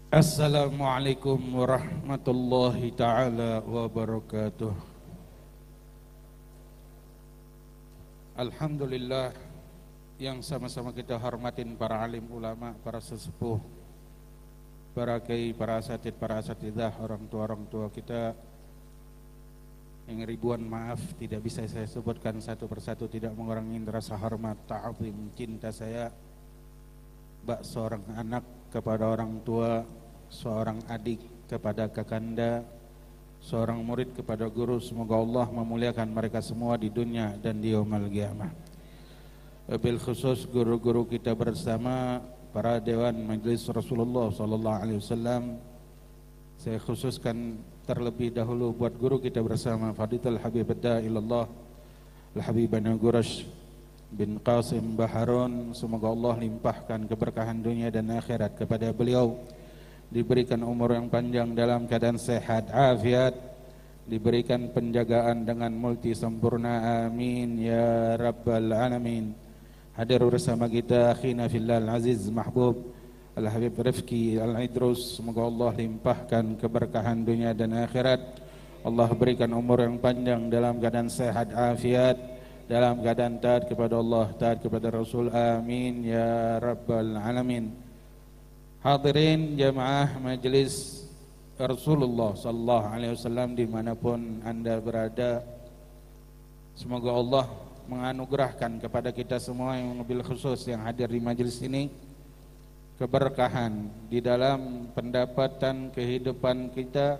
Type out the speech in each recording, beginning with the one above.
Assalamualaikum warahmatullahi ta'ala wabarakatuh. Alhamdulillah yang sama-sama kita hormatin para alim ulama, para sesepuh, para kiai, para asatid, para asatidah, orang tua kita yang ribuan maaf tidak bisa saya sebutkan satu persatu, tidak mengurangi rasa hormat, ta'zim, cinta saya bak seorang anak kepada orang tua, seorang adik kepada kakanda, seorang murid kepada guru. Semoga Allah memuliakan mereka semua di dunia dan di yaumul qiyamah. Wabil khusus guru-guru kita bersama para dewan majelis Rasulullah sallallahu alaihi wasallam. Saya khususkan terlebih dahulu buat guru kita bersama Fadilatul Habib Da'ilullah Al-Habib Nagurash bin Qasim Baharun. Semoga Allah limpahkan keberkahan dunia dan akhirat kepada beliau, diberikan umur yang panjang dalam keadaan sehat afiat, diberikan penjagaan dengan multi sempurna, amin ya rabbal alamin. Hadir bersama kita akhina fillah al-aziz mahbub Al-Habib Rifki Al-Idrus. Semoga Allah limpahkan keberkahan dunia dan akhirat. Allah berikan umur yang panjang dalam keadaan sehat afiat, dalam keadaan taat kepada Allah, taat kepada Rasul, amin ya rabbal alamin. Hadirin jamaah majelis Rasulullah sallallahu alaihi wasallam dimanapun anda berada, semoga Allah menganugerahkan kepada kita semua yang mobil khusus yang hadir di majelis ini keberkahan di dalam pendapatan kehidupan kita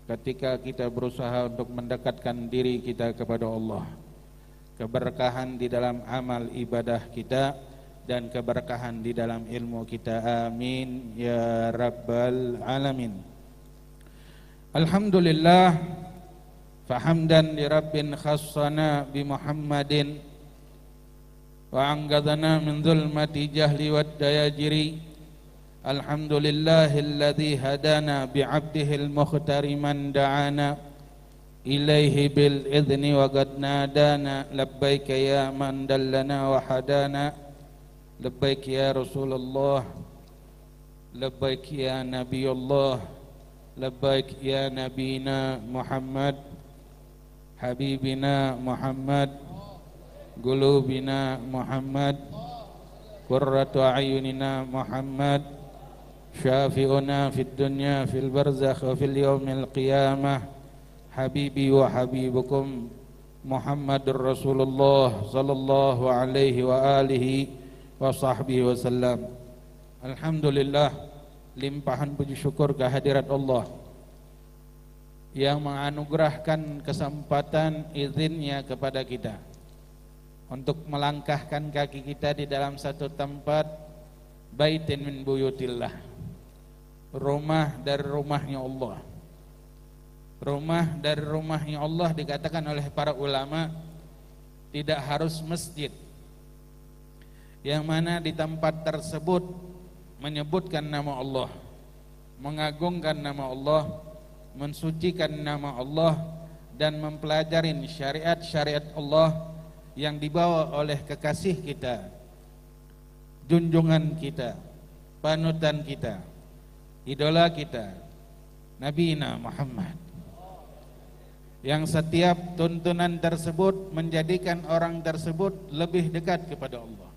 ketika kita berusaha untuk mendekatkan diri kita kepada Allah, keberkahan di dalam amal ibadah kita, dan keberkahan di dalam ilmu kita, amin ya rabbal alamin. Alhamdulillah, fahamdan li rabbin khassana bi Muhammadin wa anqadhana min zulmati jahli wad dayajiri. Alhamdulillahilladzi hadana bi 'abdihil mukhtari man da'ana ilaihi bil idzni wa qad nadana labbaika ya man dallana wa hadana labbaik ya Rasulullah labbaik ya Nabiyullah labbaik ya Nabina Muhammad Habibina Muhammad Qulubina Muhammad Qurratu a'yunina Muhammad Syafi'una fid dunya fil barzakh wa fil yaumil qiyamah Habibi wa habibukum Muhammadur Rasulullah sallallahu alaihi wa alihi wa sahbihi wasallam. Alhamdulillah, limpahan puji syukur kehadirat Allah yang menganugerahkan kesempatan izinnya kepada kita untuk melangkahkan kaki kita di dalam satu tempat, baitin min buyutillah, rumah dari rumahnya Allah. Rumah dari rumahnya Allah dikatakan oleh para ulama tidak harus masjid, yang mana di tempat tersebut menyebutkan nama Allah, mengagungkan nama Allah, mensucikan nama Allah, dan mempelajari syariat-syariat Allah yang dibawa oleh kekasih kita, junjungan kita, panutan kita, idola kita, Nabi Muhammad, yang setiap tuntunan tersebut menjadikan orang tersebut lebih dekat kepada Allah.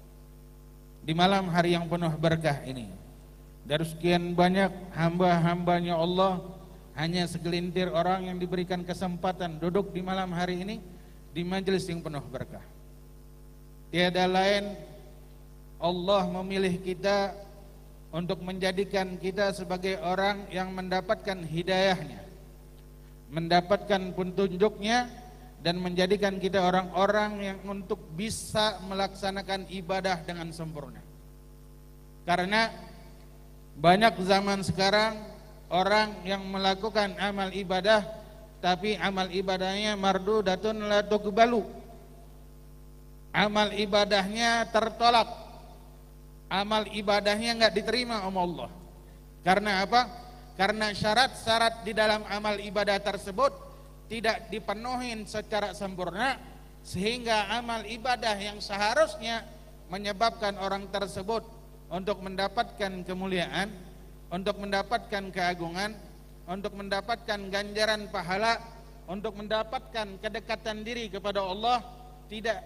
Di malam hari yang penuh berkah ini, dari sekian banyak hamba-hambanya Allah, hanya segelintir orang yang diberikan kesempatan duduk di malam hari ini di majelis yang penuh berkah. Tiada lain, Allah memilih kita untuk menjadikan kita sebagai orang yang mendapatkan hidayahnya, mendapatkan petunjuknya, dan menjadikan kita orang-orang yang untuk bisa melaksanakan ibadah dengan sempurna. Karena banyak zaman sekarang orang yang melakukan amal ibadah, tapi amal ibadahnya mardudatun la tuqbalu, amal ibadahnya tertolak, amal ibadahnya enggak diterima oleh Allah. Karena apa? Karena syarat-syarat di dalam amal ibadah tersebut tidak dipenuhi secara sempurna, sehingga amal ibadah yang seharusnya menyebabkan orang tersebut untuk mendapatkan kemuliaan untuk mendapatkan keagungan, untuk mendapatkan ganjaran pahala, untuk mendapatkan kedekatan diri kepada Allah tidak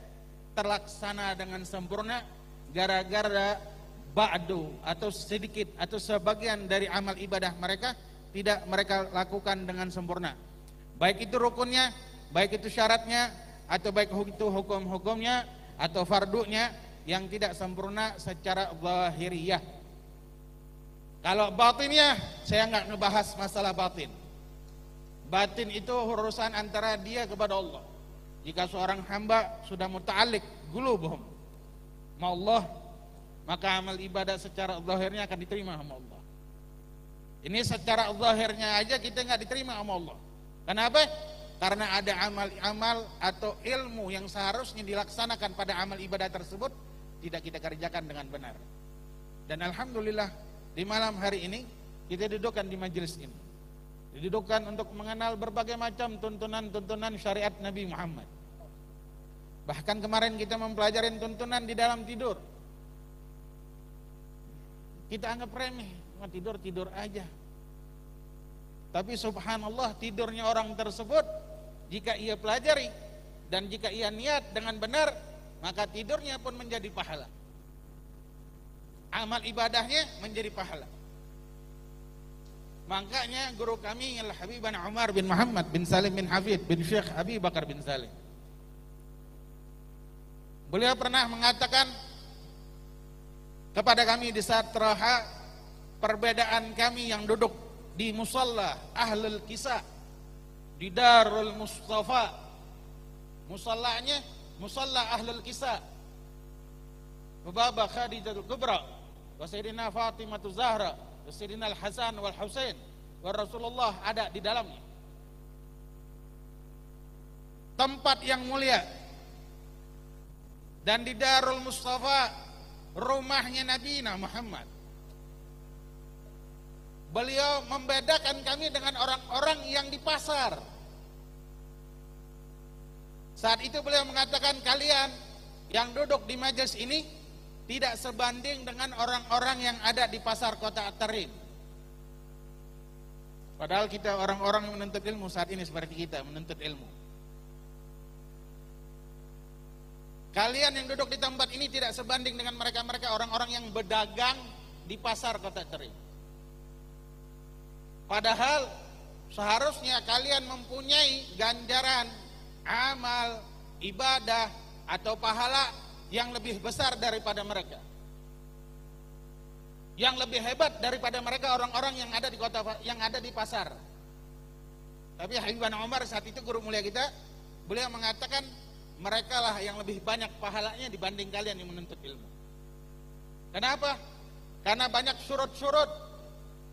terlaksana dengan sempurna gara-gara ba'du atau sedikit atau sebagian dari amal ibadah mereka tidak mereka lakukan dengan sempurna. Baik itu rukunnya, baik itu syaratnya, atau baik itu hukum-hukumnya atau fardunya yang tidak sempurna secara zahiriyah. Kalau batinnya saya nggak ngebahas masalah batin. Batin itu urusan antara dia kepada Allah. Jika seorang hamba sudah muta'alliq qulubuhum ma Allah, maka amal ibadah secara zahirnya akan diterima sama Allah. Ini secara zahirnya aja kita nggak diterima sama Allah. Kenapa? Karena ada amal-amal atau ilmu yang seharusnya dilaksanakan pada amal ibadah tersebut tidak kita kerjakan dengan benar. Dan alhamdulillah di malam hari ini kita dudukkan di majelis ini, didudukkan untuk mengenal berbagai macam tuntunan-tuntunan syariat Nabi Muhammad. Bahkan kemarin kita mempelajari tuntunan di dalam tidur. Kita anggap remeh, tidur aja. Tapi subhanallah, tidurnya orang tersebut jika ia pelajari dan jika ia niat dengan benar, maka tidurnya pun menjadi pahala. Amal ibadahnya menjadi pahala. Makanya guru kami Al-Habibana Umar bin Muhammad bin Salim bin Hafid bin Syekh Abi Bakar bin Salim, beliau pernah mengatakan kepada kami di saat teraha, perbedaan kami yang duduk di musalla Ahlul Kisah di Darul Mustafa, musallanya musalla Ahlul Kisah, Baba Khadijatul Kubra wa Sayyidina Fatimatu Zahra wa Sayyidina Al-Hasan wal Husain wa Rasulullah ada di dalamnya. Tempat yang mulia. Dan di Darul Mustafa rumahnya Nabi Muhammad. Beliau membedakan kami dengan orang-orang yang di pasar. Saat itu beliau mengatakan, kalian yang duduk di majelis ini tidak sebanding dengan orang-orang yang ada di pasar kota At-Tarim. Padahal kita orang-orang yang menuntut ilmu saat ini seperti kita menuntut ilmu. Kalian yang duduk di tempat ini tidak sebanding dengan mereka-mereka orang-orang yang berdagang di pasar kota At-Tarim. Padahal seharusnya kalian mempunyai ganjaran, amal, ibadah atau pahala yang lebih besar daripada mereka, yang lebih hebat daripada mereka orang-orang yang ada di kota, yang ada di pasar. Tapi Habibana Umar saat itu guru mulia kita, beliau mengatakan mereka lah yang lebih banyak pahalanya dibanding kalian yang menuntut ilmu. Kenapa? Karena banyak surut-surut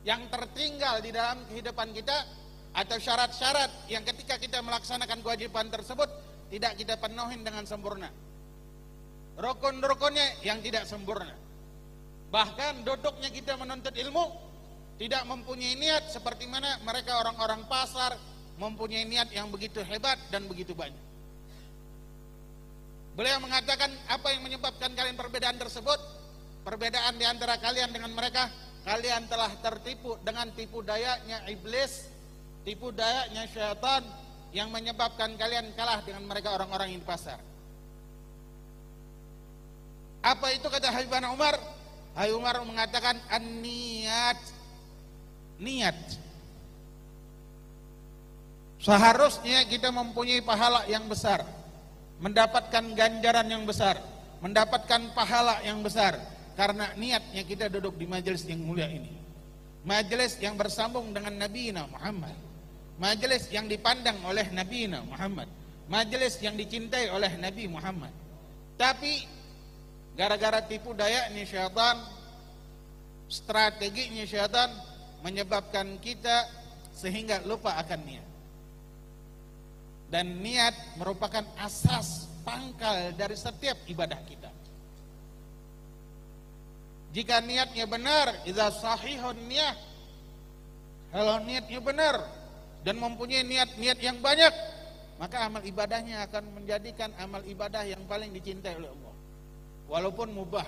yang tertinggal di dalam kehidupan kita atau syarat-syarat yang ketika kita melaksanakan kewajiban tersebut tidak kita penuhin dengan sempurna. Rukun-rukunnya yang tidak sempurna. Bahkan duduknya kita menuntut ilmu tidak mempunyai niat seperti mana mereka orang-orang pasar mempunyai niat yang begitu hebat dan begitu banyak. Beliau mengatakan apa yang menyebabkan kalian perbedaan tersebut? Perbedaan di antara kalian dengan mereka, kalian telah tertipu dengan tipu dayanya iblis, tipu dayanya syaitan yang menyebabkan kalian kalah dengan mereka orang-orang yang di pasar. Apa itu kata Habibana Umar? Habib Umar mengatakan an-niyat. Niat. Seharusnya kita mempunyai pahala yang besar, mendapatkan ganjaran yang besar, mendapatkan pahala yang besar karena niatnya kita duduk di majelis yang mulia ini. Majelis yang bersambung dengan Nabi Muhammad. Majelis yang dipandang oleh Nabi Muhammad. Majelis yang dicintai oleh Nabi Muhammad. Tapi gara-gara tipu dayanya syaitan, strateginya syaitan menyebabkan kita sehingga lupa akan niat. Dan niat merupakan asas pangkal dari setiap ibadah kita. Jika niatnya benar, idza sahihun niyah, kalau niatnya benar dan mempunyai niat-niat yang banyak, maka amal ibadahnya akan menjadikan amal ibadah yang paling dicintai oleh Allah. Walaupun mubah.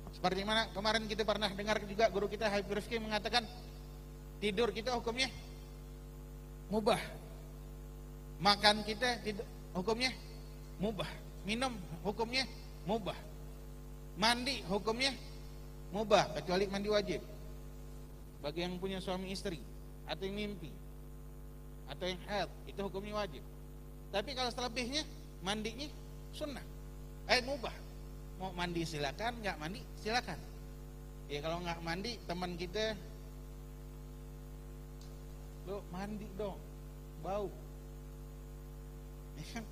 Seperti mana kemarin kita pernah dengar juga guru kita Habib Rifki mengatakan tidur kita hukumnya mubah, makan kita hukumnya mubah, minum hukumnya mubah, mandi hukumnya mubah kecuali mandi wajib bagi yang punya suami istri atau yang mimpi atau yang haid, itu hukumnya wajib. Tapi kalau selebihnya mandinya sunnah, mubah. Mau mandi silakan, nggak mandi silakan. Ya kalau nggak mandi teman kita, lo mandi dong, bau. Ya kan?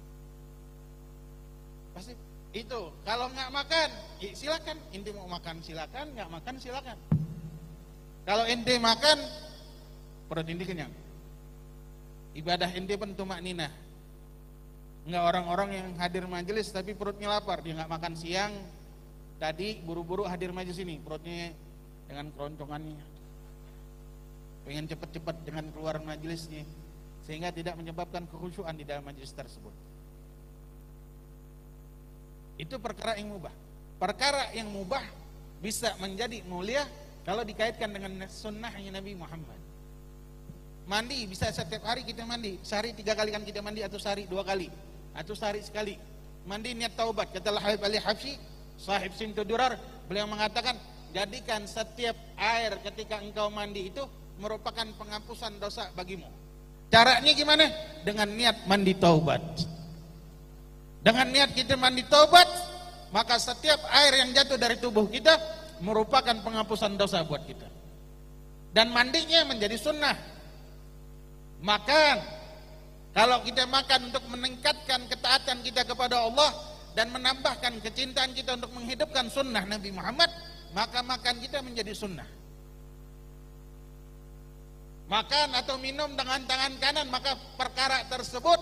Pasti itu. Kalau nggak makan, ya silakan. Ente mau makan silakan, nggak makan silakan. Kalau ente makan, perut ente kenyang. Ibadah ente pun tumakninah. Enggak orang-orang yang hadir majelis tapi perutnya lapar, dia nggak makan siang, tadi buru-buru hadir majelis ini, perutnya dengan keroncongannya, pengen cepat-cepat dengan keluar majelisnya, sehingga tidak menyebabkan kekhusyuan di dalam majelis tersebut. Itu perkara yang mubah. Perkara yang mubah bisa menjadi mulia kalau dikaitkan dengan sunnahnya Nabi Muhammad. Mandi bisa setiap hari kita mandi, sehari 3 kali kan kita mandi, atau sehari 2 kali, atau sehari sekali. Mandi niat taubat. Kata Habib Ali Habsyi, sahib Simtu Durar, beliau mengatakan, jadikan setiap air ketika engkau mandi itu merupakan penghapusan dosa bagimu. Caranya gimana? Dengan niat mandi taubat. Dengan niat kita mandi taubat, maka setiap air yang jatuh dari tubuh kita merupakan penghapusan dosa buat kita. Dan mandinya menjadi sunnah. Makan, kalau kita makan untuk meningkatkan ketaatan kita kepada Allah dan menambahkan kecintaan kita untuk menghidupkan sunnah Nabi Muhammad, maka makan kita menjadi sunnah. Makan atau minum dengan tangan kanan, maka perkara tersebut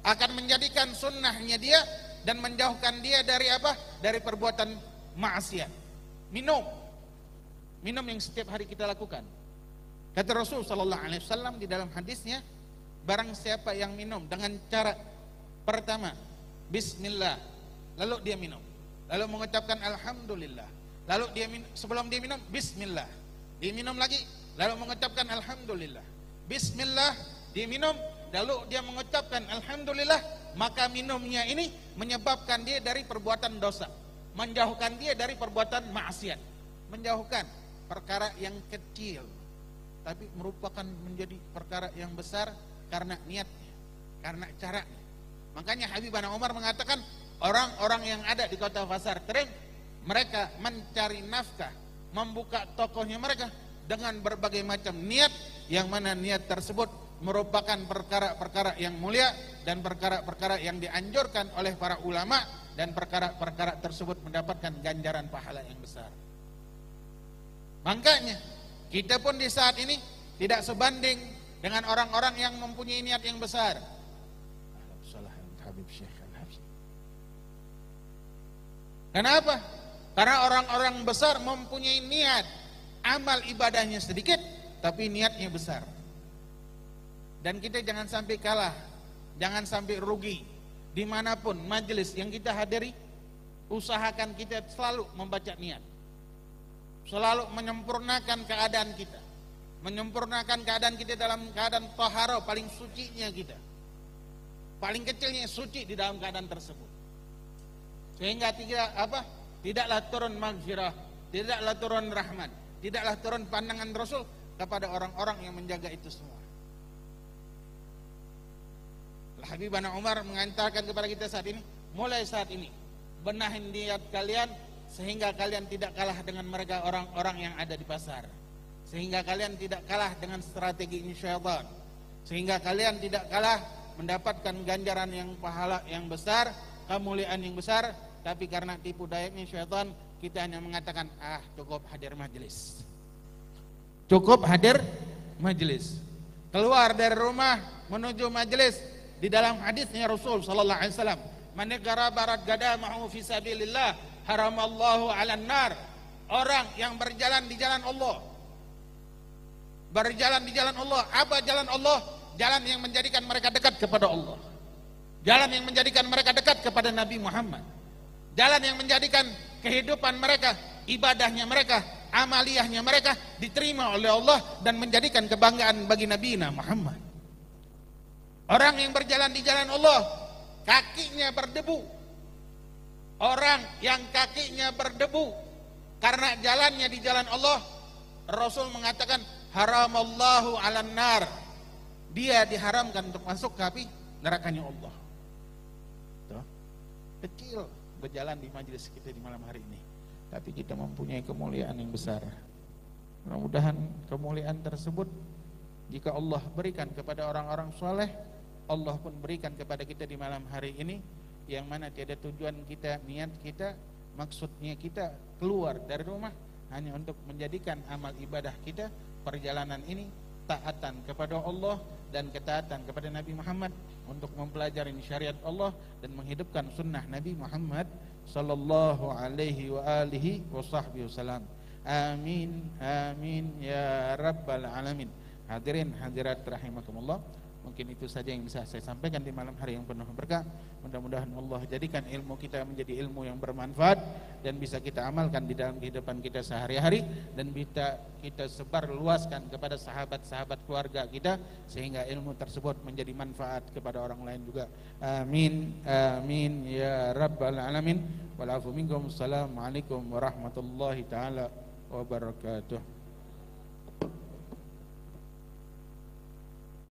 akan menjadikan sunnahnya dia dan menjauhkan dia dari apa? Dari perbuatan maksiat. Minum yang setiap hari kita lakukan. Kata Rasul sallallahu alaihi wasallam di dalam hadisnya, barang siapa yang minum dengan cara pertama bismillah, lalu dia minum, lalu mengucapkan alhamdulillah, lalu dia sebelum dia minum bismillah, dia minum lagi, lalu mengucapkan alhamdulillah, bismillah, dia minum, lalu dia mengucapkan alhamdulillah, maka minumnya ini menyebabkan dia dari perbuatan dosa, menjauhkan dia dari perbuatan maksiat, menjauhkan perkara yang kecil tapi merupakan menjadi perkara yang besar karena niatnya, karena caranya. Makanya Habibana Umar mengatakan, orang-orang yang ada di kota Pasar Tering, mereka mencari nafkah, membuka tokohnya mereka dengan berbagai macam niat, yang mana niat tersebut merupakan perkara-perkara yang mulia dan perkara-perkara yang dianjurkan oleh para ulama, dan perkara-perkara tersebut mendapatkan ganjaran pahala yang besar. Makanya kita pun di saat ini tidak sebanding dengan orang-orang yang mempunyai niat yang besar. Kenapa? Karena orang-orang besar mempunyai niat, amal ibadahnya sedikit tapi niatnya besar. Dan kita jangan sampai kalah, jangan sampai rugi. Dimanapun majelis yang kita hadiri, usahakan kita selalu membaca niat, selalu menyempurnakan keadaan kita, menyempurnakan keadaan kita dalam keadaan tahara, paling sucinya kita, paling kecilnya suci di dalam keadaan tersebut, sehingga tidaklah turun maghfirah, tidaklah turun rahmat, tidaklah turun pandangan Rasul kepada orang-orang yang menjaga itu semua. Habibana Umar mengantarkan kepada kita saat ini, mulai saat ini benahin niat kalian sehingga kalian tidak kalah dengan mereka orang-orang yang ada di pasar, sehingga kalian tidak kalah dengan strategi syaitan, sehingga kalian tidak kalah mendapatkan ganjaran yang pahala yang besar, kemuliaan yang besar. Tapi karena tipu dayanya syaitan, kita hanya mengatakan cukup hadir majelis, cukup hadir majelis, keluar dari rumah menuju majelis. Di dalam hadisnya Rasul sallallahu alaihi wasallam, man barat gadamahu fi sabilillah haramallahu 'alan nar. Orang yang berjalan di jalan Allah, berjalan di jalan Allah. Apa jalan Allah? Jalan yang menjadikan mereka dekat kepada Allah, jalan yang menjadikan mereka dekat kepada Nabi Muhammad, jalan yang menjadikan kehidupan mereka ibadahnya mereka, amaliyahnya mereka diterima oleh Allah dan menjadikan kebanggaan bagi Nabi Muhammad. Orang yang berjalan di jalan Allah, kakinya berdebu. Orang yang kakinya berdebu karena jalannya di jalan Allah, Rasul mengatakan haramallahu 'alan nar. Dia diharamkan untuk masuk ke api nerakanya Allah. Tuh. Kecil berjalan di majelis kita di malam hari ini, tapi kita mempunyai kemuliaan yang besar. Mudah-mudahan kemuliaan tersebut jika Allah berikan kepada orang-orang soleh, Allah pun berikan kepada kita di malam hari ini, yang mana tiada tujuan kita, niat kita, maksudnya kita keluar dari rumah hanya untuk menjadikan amal ibadah kita, perjalanan ini taatan kepada Allah dan ketaatan kepada Nabi Muhammad, untuk mempelajari syariat Allah dan menghidupkan sunnah Nabi Muhammad sallallahu alaihi wa alihi wasallam. Amin amin ya rabbal alamin. Hadirin hadirat rahimakumullah, mungkin itu saja yang bisa saya sampaikan di malam hari yang penuh berkah. Mudah-mudahan Allah jadikan ilmu kita menjadi ilmu yang bermanfaat dan bisa kita amalkan di dalam kehidupan kita sehari-hari, dan bisa kita sebar luaskan kepada sahabat-sahabat keluarga kita sehingga ilmu tersebut menjadi manfaat kepada orang lain juga. Amin amin ya rabbal alamin. Wal afu minkum. Assalamualaikum warahmatullahi taala wabarakatuh.